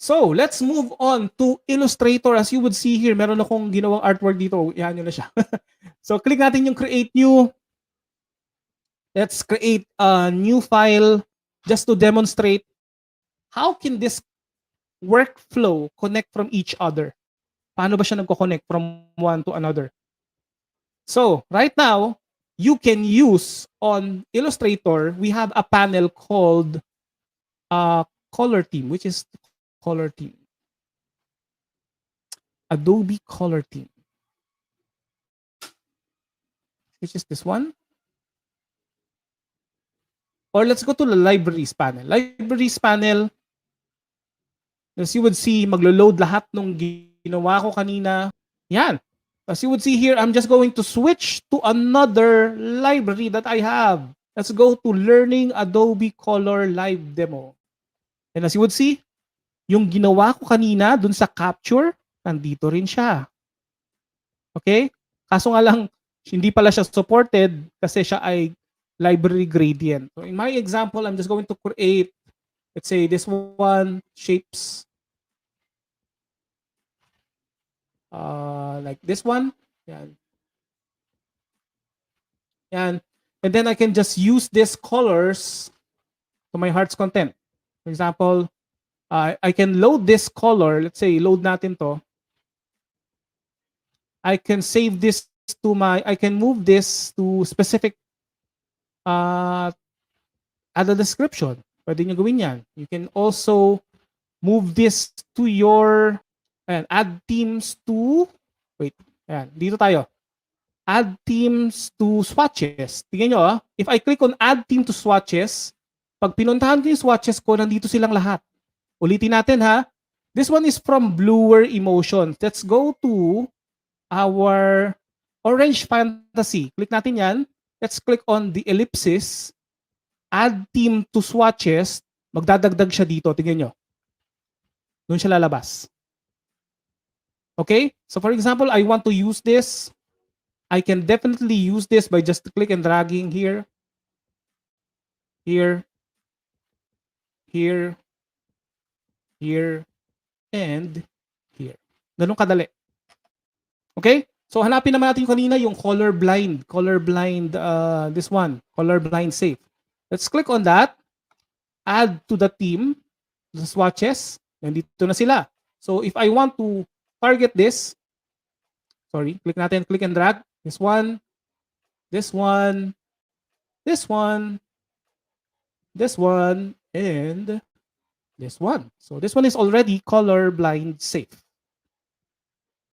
So, let's move on to Illustrator. As you would see here, meron akong ginawang artwork dito. Yan yun na siya. So, click natin yung create new. Let's create a new file just to demonstrate how can this workflow connect from each other. Paano ba siya nagko-connect from one to another? So, right now, you can use on Illustrator, we have a panel called Color Team, which is Color Team. Adobe Color Team. Which is this one. Or let's go to the Libraries panel. Libraries panel, as you would see, maglo-load lahat nung ginawa ko kanina. Yan. As you would see here, I'm just going to switch to another library that I have. Let's go to Learning Adobe Color Live Demo. And as you would see, yung ginawa ko kanina dun sa capture, nandito rin siya. Okay? Kaso nga lang, hindi pala siya supported kasi siya ay library gradient. So in my example, I'm just going to create, let's say this one, shapes. Like this one. Yan. Yan. And then I can just use these colors to my heart's content. For example, I can load this color. Let's say, load natin to. I can save this to I can move this to specific add a description. Pwede nyo gawin yan. You can also move this to your, add themes to, ayan, dito tayo. Add themes to swatches. Tingnan nyo, if I click on add theme to swatches, pag pinuntahan ko yung swatches ko, nandito silang lahat. Ulitin natin ha. This one is from Bluer Emotions. Let's go to our Orange Fantasy. Click natin yan. Let's click on the ellipsis. Add theme to swatches. Magdadagdag siya dito. Tingnan nyo. Doon siya lalabas. Okay? So for example, I want to use this. I can definitely use this by just click and dragging here. Here. Here. Here. And here. Ganun kadali. Okay? So hanapin naman natin kanina yung colorblind. Colorblind, this one. Colorblind safe. Let's click on that. Add to the theme. The swatches. Nandito na sila. So if I want to target this, sorry, click natin, click and drag. This one, this one, this one, this one, and this one. So this one is already colorblind safe.